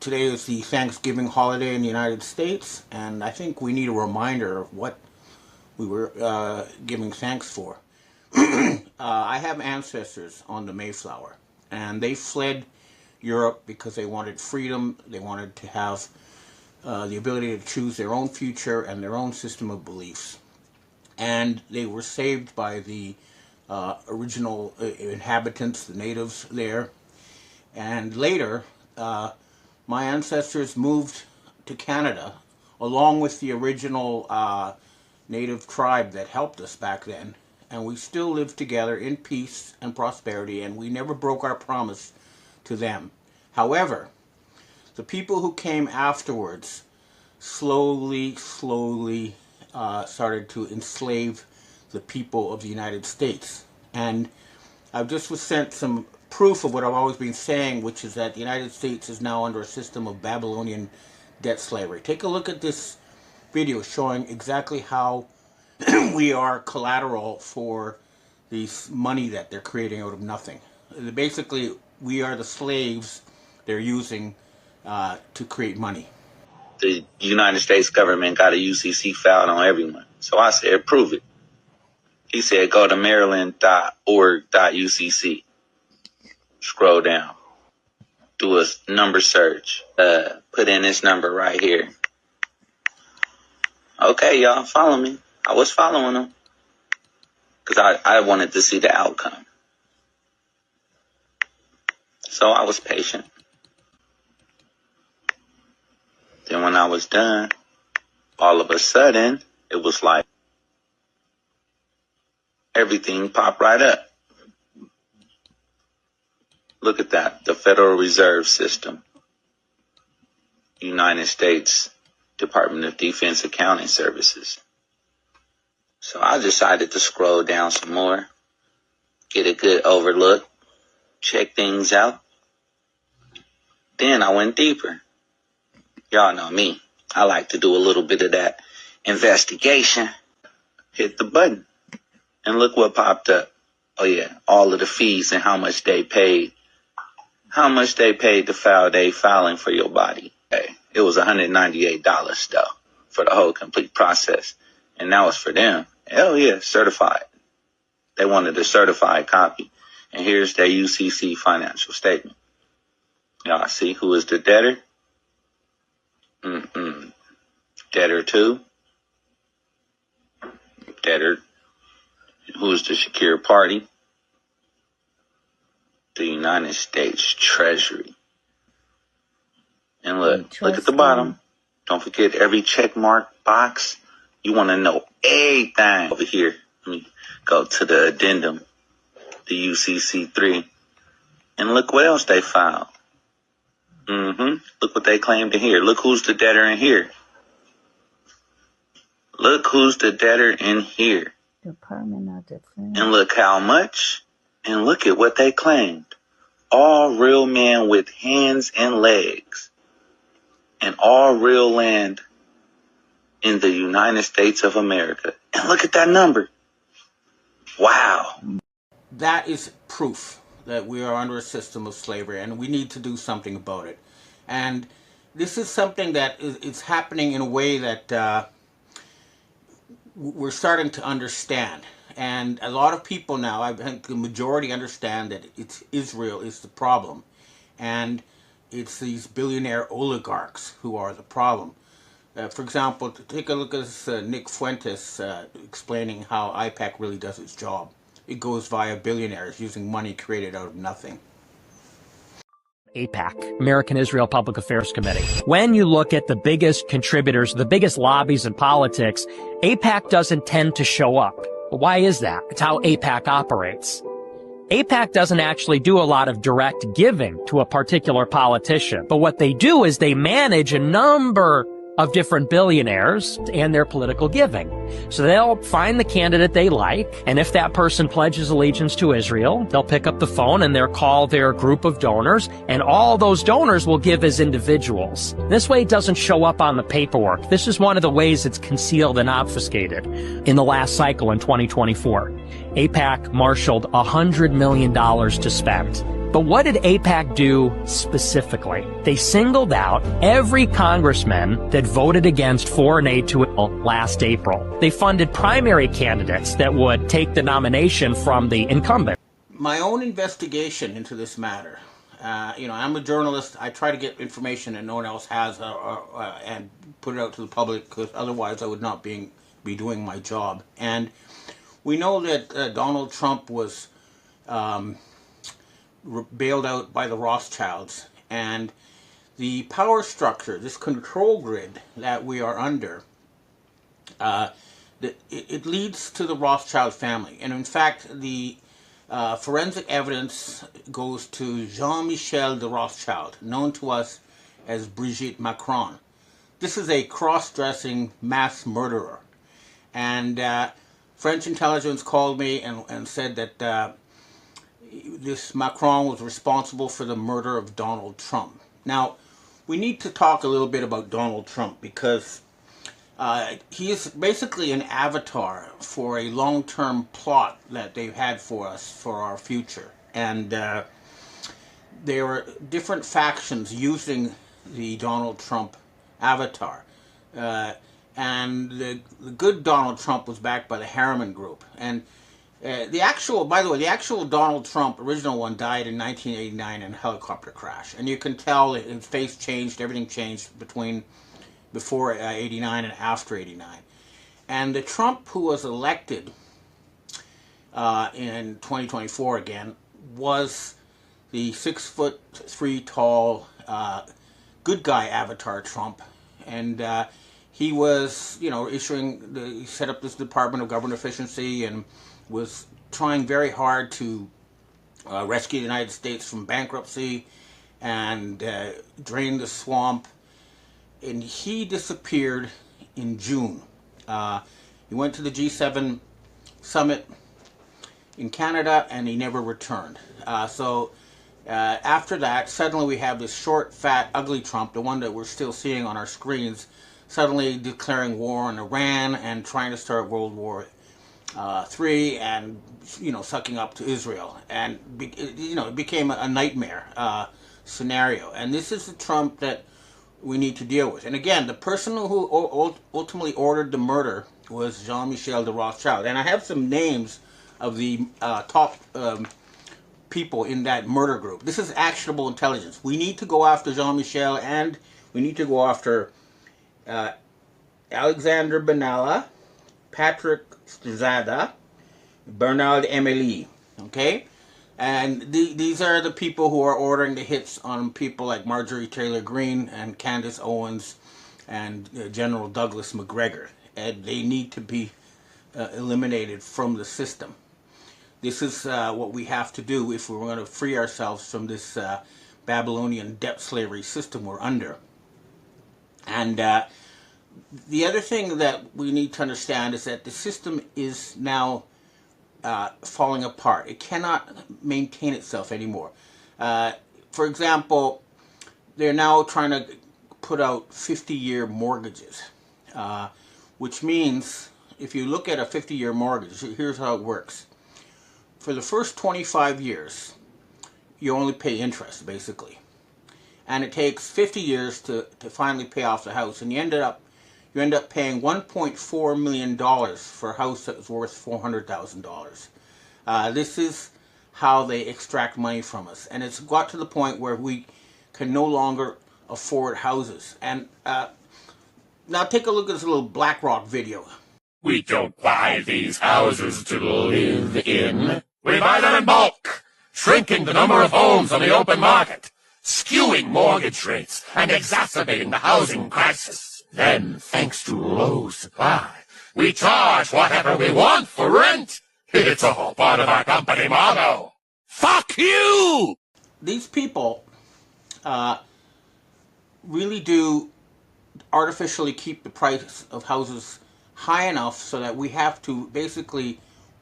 Today is the Thanksgiving holiday in the United States, and I think we need a reminder of what we were giving thanks for. I have ancestors on the Mayflower, and they fled Europe because they wanted freedom. They wanted to have the ability to choose their own future and their own system of beliefs. And they were saved by the original inhabitants, the natives there. And later, my ancestors moved to Canada along with the original native tribe that helped us back then. And we still live together in peace and prosperity, and we never broke our promise to them. However, the people who came afterwards slowly started to enslave the people of the United States. And I just was sent some proof of what I've always been saying, which is that the United States is now under a system of Babylonian debt slavery. Take a look at this video showing exactly how we are collateral for this money that they're creating out of nothing. Basically, we are the slaves they're using to create money. The United States government got a UCC filed on everyone. So I said, prove it. He said, go to maryland.org.ucc. Scroll down. Do a number search. Put in this number right here. Okay, y'all, follow me. I was following them. Because I wanted to see the outcome. So I was patient. Then when I was done, all of a sudden, it was like everything popped right up. Look at that, the Federal Reserve System, United States Department of Defense Accounting Services. So I decided to scroll down some more, get a good overlook, check things out. Then I went deeper. Y'all know me. I like to do a little bit of that investigation. Hit the button. And look what popped up. Oh yeah, all of the fees and how much they paid. How much they paid to file they filing for your body. Hey, it was $198 though for the whole complete process. And that was for them. Hell yeah, certified. They wanted a certified copy. And here's their UCC financial statement. Y'all see who is the debtor? Debtor 2. Debtor. Who's the secure party? The United States Treasury. And look at the bottom. Don't forget every check mark box. You want to know everything over here. Let me go to the addendum, the UCC3. And look what else they filed. Look what they claimed in here. Look who's the debtor in here. Look who's the debtor in here. Department of Defense. And look how much. And look at what they claimed. All real men with hands and legs. And all real land in the United States of America. And look at that number. Wow. That is proof that we are under a system of slavery, and we need to do something about it. And this is something that is happening in a way that we're starting to understand. And a lot of people now, I think the majority understand that it's Israel is the problem. And it's these billionaire oligarchs who are the problem. For example, take a look at this Nick Fuentes explaining how IPAC really does its job. It goes via billionaires using money created out of nothing. AIPAC, American Israel Public Affairs Committee. When you look at the biggest contributors, the biggest lobbies in politics, AIPAC doesn't tend to show up. Why is that? It's how AIPAC operates. AIPAC doesn't actually do a lot of direct giving to a particular politician, but what they do is they manage a number of different billionaires and their political giving. So they'll find the candidate they like, and if that person pledges allegiance to Israel, they'll pick up the phone and they'll call their group of donors, and all those donors will give as individuals. This way it doesn't show up on the paperwork. This is one of the ways it's concealed and obfuscated. In the last cycle in 2024, AIPAC marshaled $100 million to spend. But what did AIPAC do specifically? They singled out every congressman that voted against foreign aid to Israel last April. They funded primary candidates that would take the nomination from the incumbent. My own investigation into this matter, I'm a journalist. I try to get information that no one else has and put it out to the public, because otherwise I would not be doing my job. And we know that Donald Trump was bailed out by the Rothschilds, and the power structure, this control grid that we are under, it leads to the Rothschild family. And in fact, the forensic evidence goes to Jean-Michel de Rothschild, known to us as Brigitte Macron. This is a cross-dressing mass murderer. And French intelligence called me and said that this Macron was responsible for the murder of Donald Trump. Now, we need to talk a little bit about Donald Trump, because he is basically an avatar for a long-term plot that they've had for us for our future. And there are different factions using the Donald Trump avatar. And the good Donald Trump was backed by the Harriman Group. And by the way, the actual Donald Trump, original one, died in 1989 in a helicopter crash. And you can tell his face changed, everything changed before 89 and after 89. And the Trump who was elected in 2024 again was the 6'3" tall good guy avatar Trump. And he was, he set up this Department of Government Efficiency and was trying very hard to rescue the United States from bankruptcy and drain the swamp. And he disappeared in June. He went to the G7 summit in Canada and he never returned. So after that, suddenly we have this short, fat, ugly Trump, the one that we're still seeing on our screens, suddenly declaring war on Iran and trying to start World War III, and sucking up to Israel, and it became a nightmare scenario. And this is the Trump that we need to deal with. And again, the person who ultimately ordered the murder was Jean-Michel de Rothschild. And I have some names of the top people in that murder group. This is actionable intelligence. We need to go after Jean-Michel, and we need to go after Alexander Benalla, Patrick Strzada, Bernard Emily. Okay? And these are the people who are ordering the hits on people like Marjorie Taylor Greene and Candace Owens and General Douglas McGregor. And they need to be eliminated from the system. This is what we have to do if we're going to free ourselves from this Babylonian debt slavery system we're under. And the other thing that we need to understand is that the system is now falling apart. It cannot maintain itself anymore. For example, they're now trying to put out 50-year mortgages, which means if you look at a 50-year mortgage, here's how it works. For the first 25 years, you only pay interest, basically. And it takes 50 years to finally pay off the house. And you end up paying $1.4 million for a house that was worth $400,000. This is how they extract money from us. And it's got to the point where we can no longer afford houses. And now take a look at this little BlackRock video. We don't buy these houses to live in. We buy them in bulk, shrinking the number of homes on the open market, skewing mortgage rates, and exacerbating the housing crisis. Then, thanks to low supply, we charge whatever we want for rent. It's all part of our company motto. Fuck you! These people really do artificially keep the price of houses high enough so that we have to basically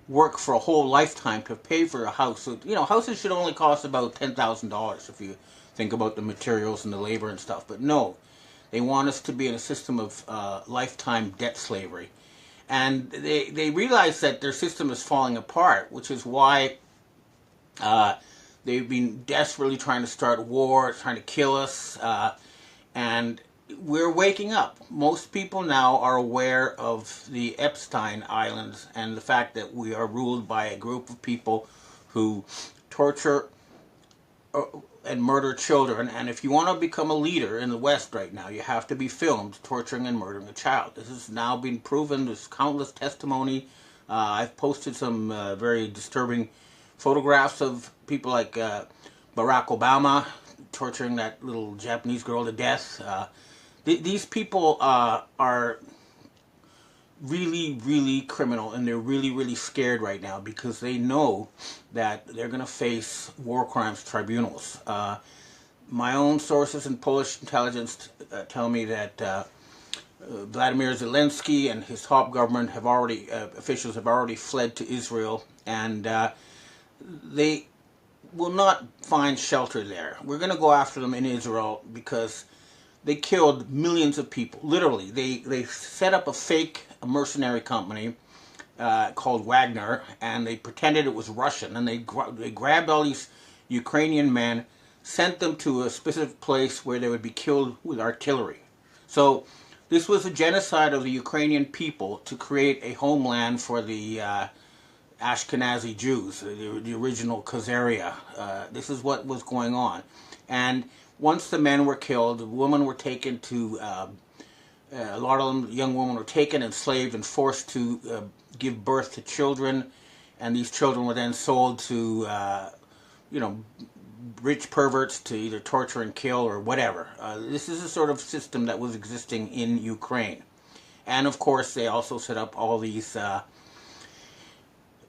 work for a whole lifetime to pay for a house. So, houses should only cost about $10,000 if you think about the materials and the labor and stuff. But no, they want us to be in a system of lifetime debt slavery. And they realize that their system is falling apart, which is why They've been desperately trying to start war, trying to kill us, and we're waking up. Most people now are aware of the Epstein Islands and the fact that we are ruled by a group of people who torture and murder children. And if you want to become a leader in the West right now, you have to be filmed torturing and murdering a child. This has now been proven. There's countless testimony. I've posted some very disturbing photographs of people like Barack Obama torturing that little Japanese girl to death. These people are really, really criminal, and they're really, really scared right now because they know that they're going to face war crimes tribunals. My own sources in Polish intelligence tell me that Vladimir Zelensky and his top government have already, officials have already fled to Israel, and they will not find shelter there. We're going to go after them in Israel because they killed millions of people. Literally, they set up a fake mercenary company called Wagner, and they pretended it was Russian, and they grabbed all these Ukrainian men, sent them to a specific place where they would be killed with artillery. So this was a genocide of the Ukrainian people to create a homeland for the Ashkenazi Jews, the original Khazaria. This is what was going on. And once the men were killed, the women were taken to, a lot of them, young women were taken, enslaved, and forced to give birth to children. And these children were then sold to, rich perverts to either torture and kill or whatever. This is a sort of system that was existing in Ukraine. And of course, they also set up all these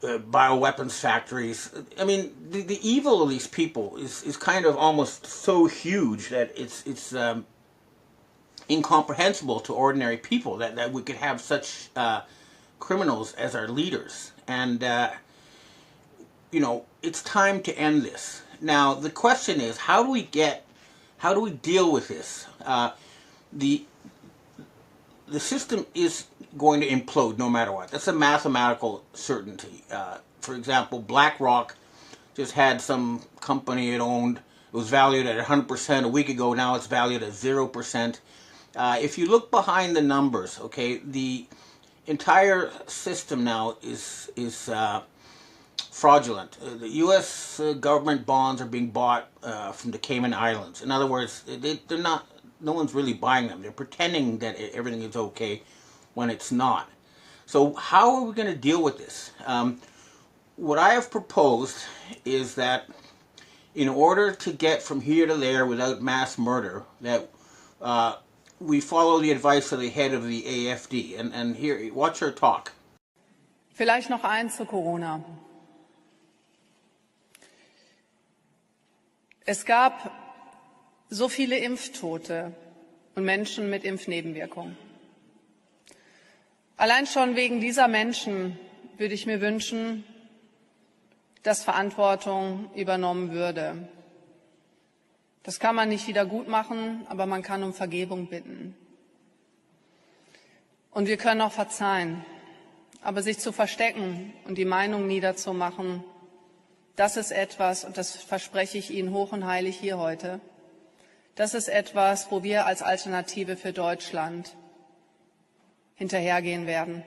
bioweapons factories. I mean, the evil of these people is kind of almost so huge that it's incomprehensible to ordinary people that we could have such criminals as our leaders. And, it's time to end this. Now, the question is, how do we deal with this? The system is going to implode no matter what. That's a mathematical certainty. For example, BlackRock just had some company it owned. It was valued at 100% a week ago. Now it's valued at 0%. If you look behind the numbers, okay, the entire system now is fraudulent. The U.S. government bonds are being bought from the Cayman Islands. In other words, they're not. No one's really buying them. They're pretending that everything is okay when it's not. So how are we going to deal with this? What I have proposed is that in order to get from here to there without mass murder, that we follow the advice of the head of the AFD. And here, watch her talk. Vielleicht noch eins zu Corona. Es gab so viele Impftote und Menschen mit Impfnebenwirkungen. Allein schon wegen dieser Menschen würde ich mir wünschen, dass Verantwortung übernommen würde. Das kann man nicht wieder gut machen, aber man kann um Vergebung bitten. Und wir können auch verzeihen. Aber sich zu verstecken und die Meinung niederzumachen, das ist etwas, und das verspreche ich Ihnen hoch und heilig hier heute, das ist etwas, wo wir als Alternative für Deutschland hinterhergehen werden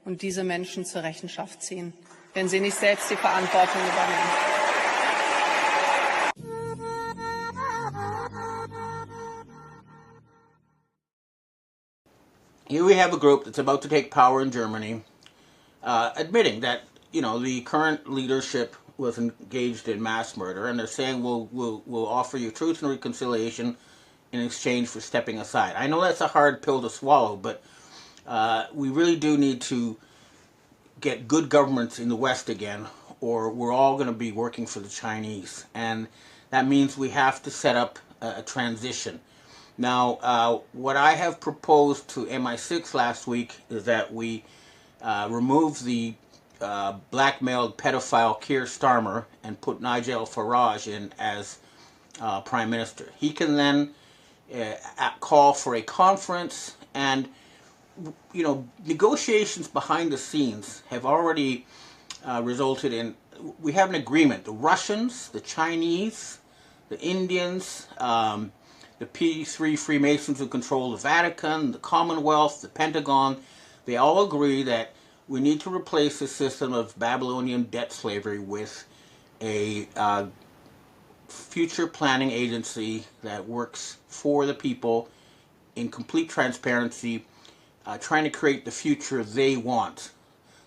und diese Menschen zur Rechenschaft ziehen, wenn sie nicht selbst die Verantwortung übernehmen. Here we have a group that's about to take power in Germany, admitting that, the current leadership was engaged in mass murder, and they're saying we'll offer you truth and reconciliation in exchange for stepping aside. I know that's a hard pill to swallow, but we really do need to get good governments in the West again, or we're all going to be working for the Chinese, and that means we have to set up a transition. Now, what I have proposed to MI6 last week is that we remove the blackmailed pedophile Keir Starmer and put Nigel Farage in as Prime Minister. He can then call for a conference, and negotiations behind the scenes have already resulted in we have an agreement. The Russians, the Chinese, the Indians, the P3 Freemasons who control the Vatican, the Commonwealth, the Pentagon, they all agree that we need to replace the system of Babylonian debt slavery with a future planning agency that works for the people in complete transparency, trying to create the future they want.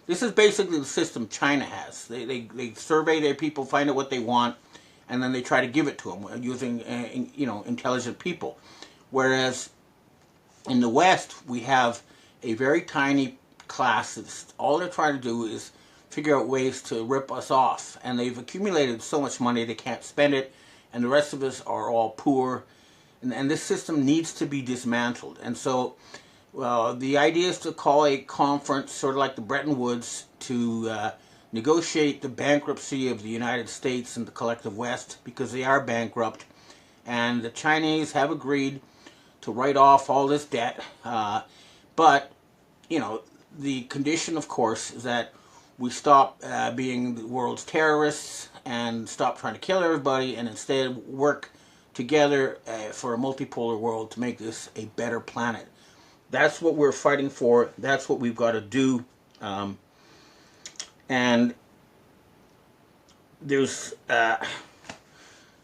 This is basically the system China has. They survey their people, find out what they want, and then they try to give it to them using intelligent people. Whereas in the West, we have a very tiny class that's all they're trying to do is figure out ways to rip us off. And they've accumulated so much money they can't spend it, and the rest of us are all poor. And this system needs to be dismantled. And so the idea is to call a conference, sort of like the Bretton Woods, to negotiate the bankruptcy of the United States and the collective West, because they are bankrupt. And the Chinese have agreed to write off all this debt. But, the condition, of course, is that we stop being the world's terrorists and stop trying to kill everybody, and instead work together for a multipolar world to make this a better planet. That's what we're fighting for. That's what we've got to do. And there's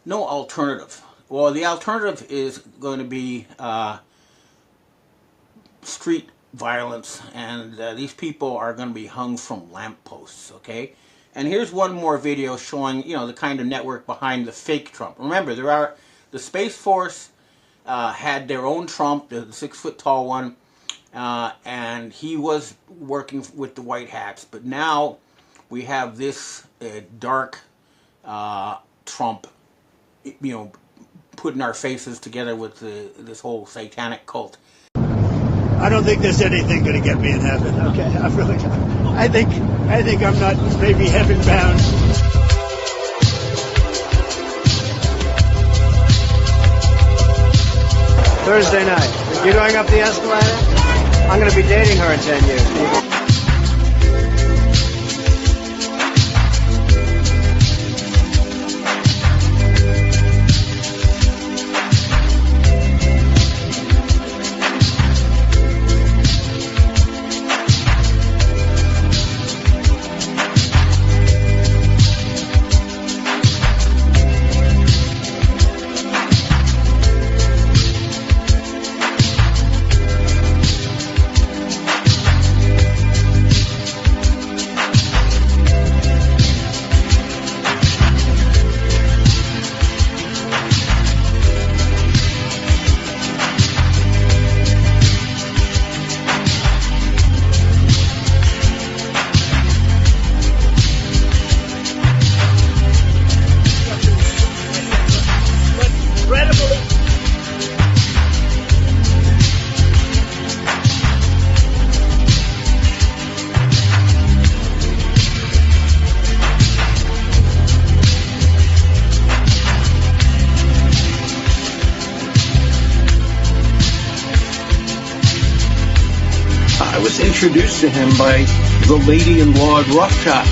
no alternative. Well, the alternative is going to be street violence, and these people are going to be hung from lampposts, okay? And here's one more video showing, the kind of network behind the fake Trump. Remember, the Space Force had their own Trump, the 6-foot-tall one, and he was working with the white hats. But now we have this dark Trump, putting our faces together with this whole satanic cult. I don't think there's anything going to get me in heaven. Okay, I really don't. I think I'm not maybe heaven bound. Thursday night. You going up the escalator? I'm going to be dating her in 10 years. Introduced to him by the lady in Lord Rothschild.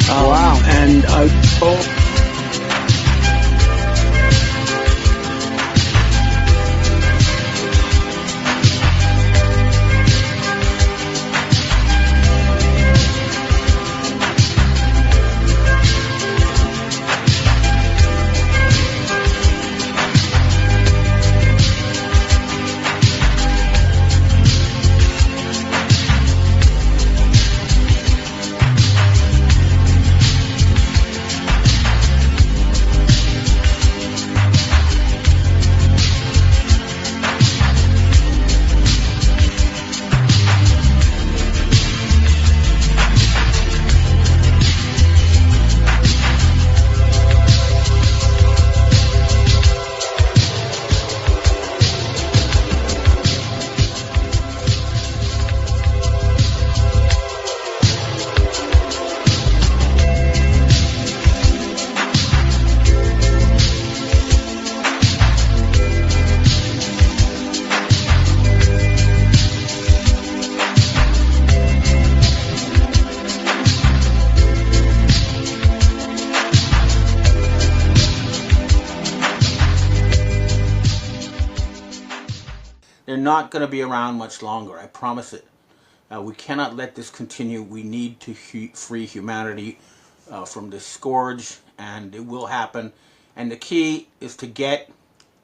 Wow. And I told... not going to be around much longer. I promise it. We cannot let this continue. We need to free humanity from this scourge, and it will happen. And the key is to get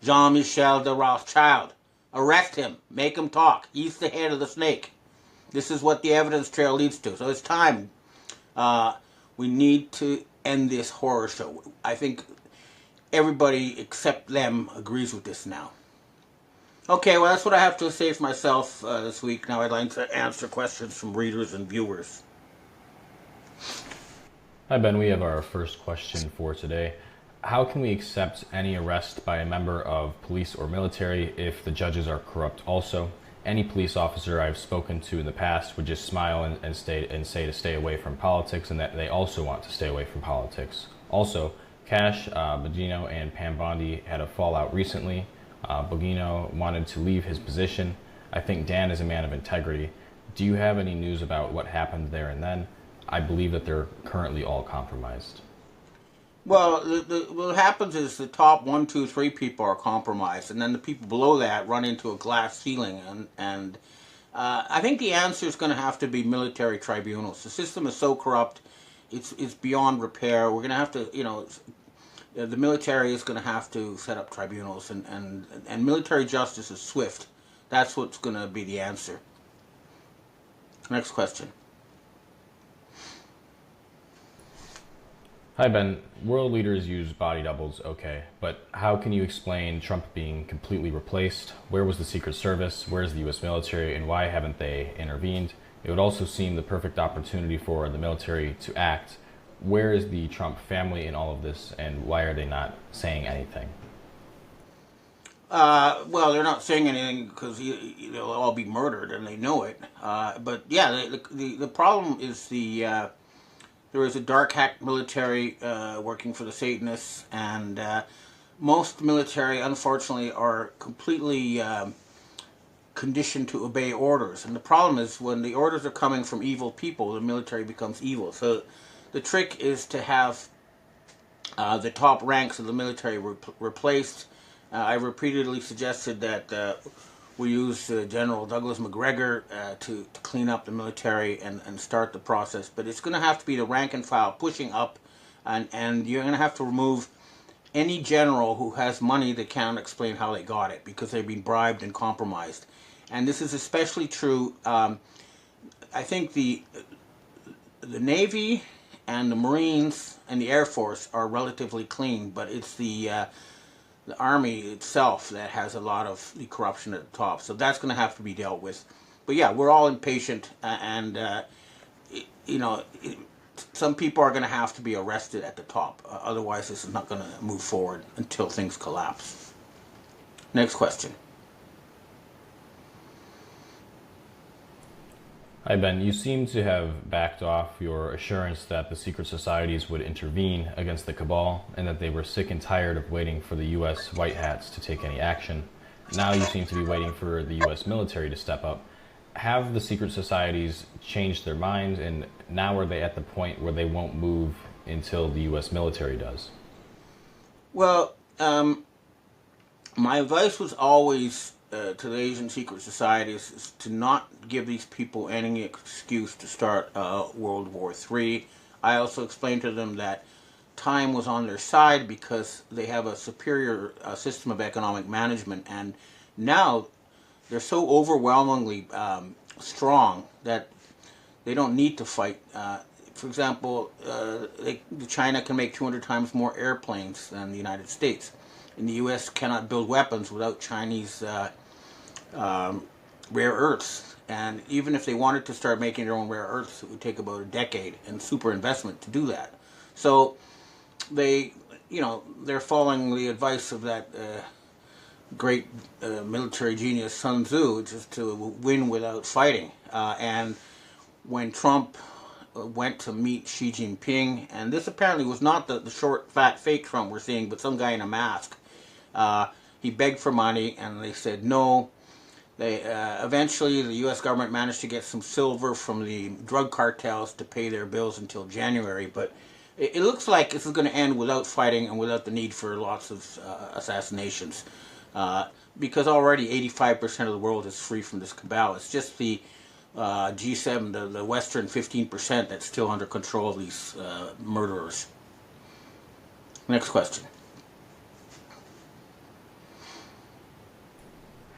Jean-Michel de Rothschild. Arrest him. Make him talk. He's the head of the snake. This is what the evidence trail leads to. So it's time. We need to end this horror show. I think everybody except them agrees with this now. Okay, well, that's what I have to say for myself this week. Now I'd like to answer questions from readers and viewers. Hi, Ben. We have our first question for today. How can we accept any arrest by a member of police or military if the judges are corrupt also? Any police officer I've spoken to in the past would just smile and say to stay away from politics, and that they also want to stay away from politics. Also, Cash, Bogino, and Pam Bondi had a fallout recently. Bogino wanted to leave his position. I think Dan is a man of integrity. Do you have any news about what happened there and then? I believe that they're currently all compromised. Well, what happens is the top 1, 2, 3 people are compromised, and then the people below that run into a glass ceiling. And I think the answer is going to have to be military tribunals. The system is so corrupt, it's beyond repair. We're going to have to, the military is going to have to set up tribunals, and military justice is swift. That's what's going to be the answer. Next question. Hi, Ben. World leaders use body doubles, okay, but how can you explain Trump being completely replaced? Where was the Secret Service? Where's the U.S. military, and why haven't they intervened? It would also seem the perfect opportunity for the military to act. Where is the Trump family in all of this, and why are they not saying anything? Well, they're not saying anything because they'll all be murdered, and they know it. But yeah, the problem is there is a dark hack military working for the Satanists, and most military, unfortunately, are completely conditioned to obey orders. And the problem is when the orders are coming from evil people, the military becomes evil. So the trick is to have the top ranks of the military replaced. I repeatedly suggested that we use General Douglas McGregor to clean up the military and start the process. But it's going to have to be the rank and file pushing up, and you're going to have to remove any general who has money that can't explain how they got it because they've been bribed and compromised. And this is especially true. I think the Navy and the Marines and the Air Force are relatively clean, but it's the Army itself that has a lot of the corruption at the top. So that's going to have to be dealt with. But yeah, we're all impatient, and some people are going to have to be arrested at the top. Otherwise, this is not going to move forward until things collapse. Next question. Hi, Ben. You seem to have backed off your assurance that the secret societies would intervene against the cabal and that they were sick and tired of waiting for the U.S. white hats to take any action. Now you seem to be waiting for the U.S. military to step up. Have the secret societies changed their minds, and now are they at the point where they won't move until the U.S. military does? Well, my advice was always to the Asian secret societies is to not give these people any excuse to start World War III. I also explained to them that time was on their side because they have a superior system of economic management, and now they're so overwhelmingly strong that they don't need to fight. For example, China can make 200 times more airplanes than the United States. And the U.S. cannot build weapons without Chinese rare earths. And even if they wanted to start making their own rare earths, it would take about a decade and super investment to do that. So they're following the advice of that great military genius Sun Tzu, just to win without fighting. And when Trump went to meet Xi Jinping, and this apparently was not the short, fat, fake Trump we're seeing, but some guy in a mask. He begged for money, and they said no. They eventually, the U.S. government managed to get some silver from the drug cartels to pay their bills until January. But it looks like this is going to end without fighting and without the need for lots of assassinations. because already 85% of the world is free from this cabal. It's just the G7, the Western 15% that's still under control of these murderers. Next question.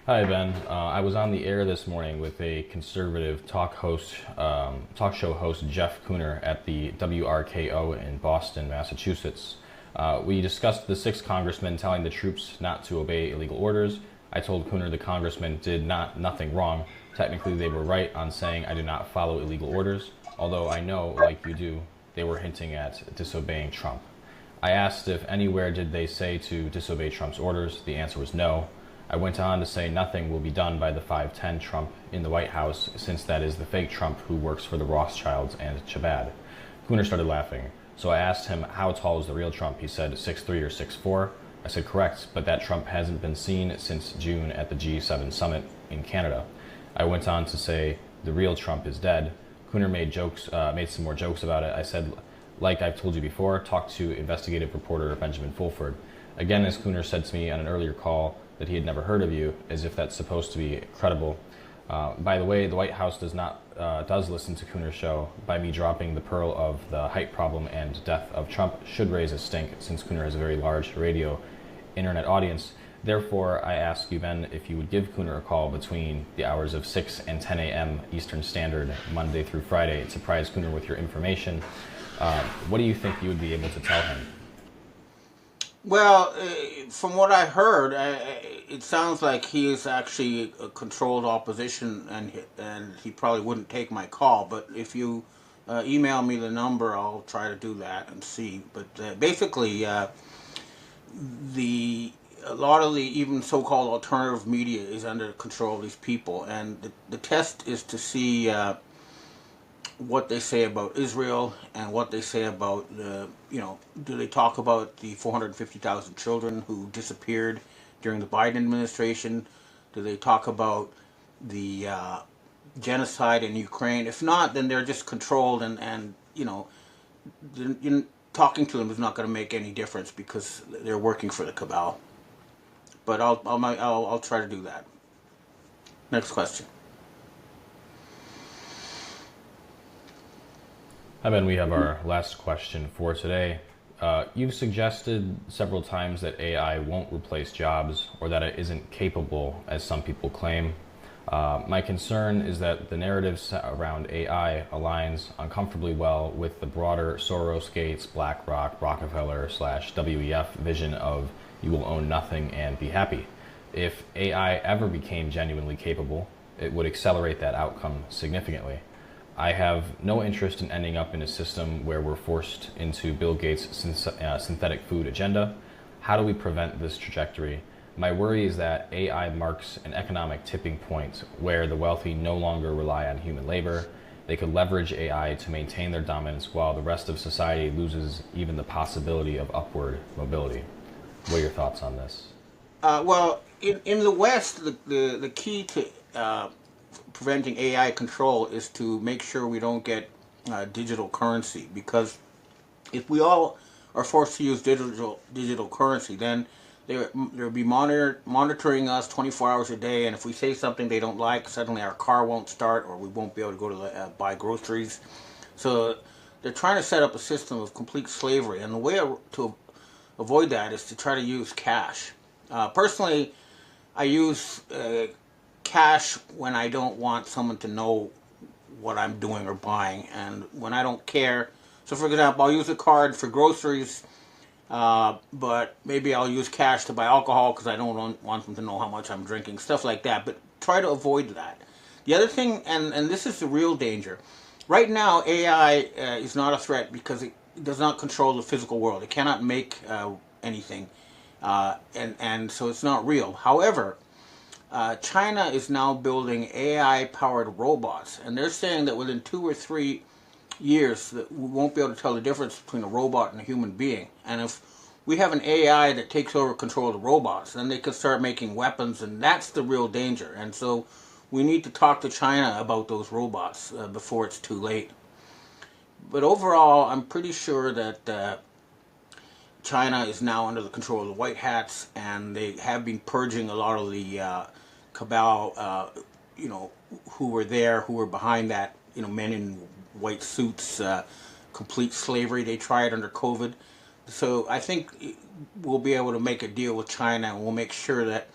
Hi, Ben. I was on the air this morning with a conservative talk show host, Jeff Cooner, at the WRKO in Boston, Massachusetts. We discussed the 6 congressmen telling the troops not to obey illegal orders. I told Cooner the congressmen did nothing wrong. Technically, they were right on saying I do not follow illegal orders, although I know, like you do, they were hinting at disobeying Trump. I asked if anywhere did they say to disobey Trump's orders. The answer was no. I went on to say nothing will be done by the 5'10 Trump in the White House, since that is the fake Trump who works for the Rothschilds and Chabad. Cooner started laughing. So I asked him how tall is the real Trump. He said 6'3" or 6'4". I said correct, but that Trump hasn't been seen since June at the G7 summit in Canada. I went on to say the real Trump is dead. Cooner made some more jokes about it. I said, like I've told you before, talk to investigative reporter Benjamin Fulford. Again, as Cooner said to me on an earlier call, that he had never heard of you, as if that's supposed to be credible. By the way, the White House does listen to Cooner's show. By me dropping the pearl of the height problem and death of Trump should raise a stink, since Cooner has a very large radio internet audience. Therefore, I ask you, Ben, if you would give Cooner a call between the hours of 6 and 10 a.m. Eastern Standard, Monday through Friday, and surprise Cooner with your information. What do you think you would be able to tell him? Well, from what I heard, it sounds like he is actually a controlled opposition, and he probably wouldn't take my call. But if you email me the number, I'll try to do that and see. But basically, a lot of the even so-called alternative media is under control of these people, and the test is to see what they say about Israel and what they say about do they talk about the 450,000 children who disappeared during the Biden administration? Do they talk about the genocide in Ukraine? If not, then they're just controlled, and talking to them is not going to make any difference because they're working for the cabal. But I'll try to do that. Next question. Hi, Ben. We have our last question for today. You've suggested several times that AI won't replace jobs, or that it isn't capable, as some people claim. My concern is that the narratives around AI aligns uncomfortably well with the broader Soros Gates, BlackRock, Rockefeller / WEF vision of you will own nothing and be happy. If AI ever became genuinely capable, it would accelerate that outcome significantly. I have no interest in ending up in a system where we're forced into Bill Gates' synthetic food agenda. How do we prevent this trajectory? My worry is that AI marks an economic tipping point where the wealthy no longer rely on human labor. They could leverage AI to maintain their dominance while the rest of society loses even the possibility of upward mobility. What are your thoughts on this? Well, in the West, the key to preventing AI control is to make sure we don't get digital currency, because if we all are forced to use digital currency, then they'll be monitoring us 24 hours a day, and if we say something they don't like, suddenly our car won't start, or we won't be able to go to buy groceries. So they're trying to set up a system of complete slavery, and the way to avoid that is to try to use cash. Personally, I use cash when I don't want someone to know what I'm doing or buying, and when I don't care. So for example, I'll use a card for groceries, but maybe I'll use cash to buy alcohol because I don't want them to know how much I'm drinking, stuff like that. But try to avoid that. The other thing, and this is the real danger, right now AI is not a threat because it does not control the physical world. It cannot make anything, and so it's not real. However, China is now building AI-powered robots, and they're saying that within 2 or 3 years that we won't be able to tell the difference between a robot and a human being. And if we have an AI that takes over control of the robots, then they could start making weapons, and that's the real danger. And so we need to talk to China about those robots before it's too late. But overall, I'm pretty sure that China is now under the control of the white hats, and they have been purging a lot of the cabal, who were there, who were behind that, men in white suits, complete slavery. They tried under COVID. So I think we'll be able to make a deal with China, and we'll make sure that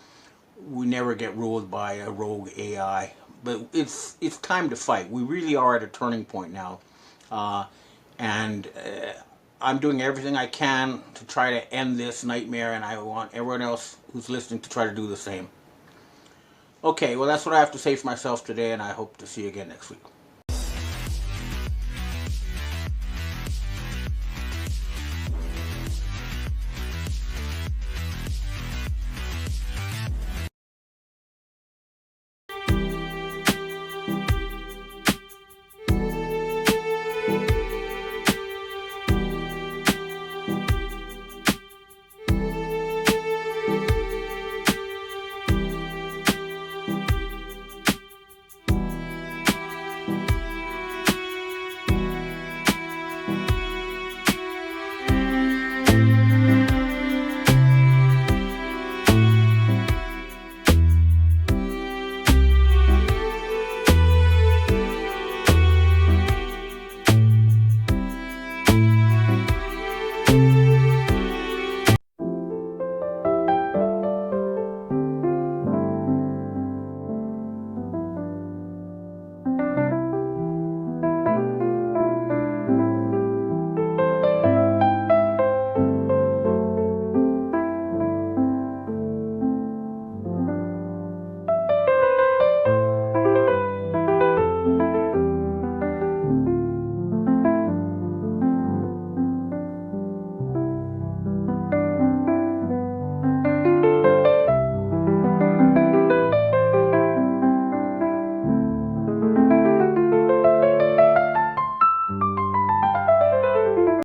we never get ruled by a rogue AI. But it's time to fight. We really are at a turning point now. And I'm doing everything I can to try to end this nightmare, and I want everyone else who's listening to try to do the same. Okay, well, that's what I have to say for myself today, and I hope to see you again next week.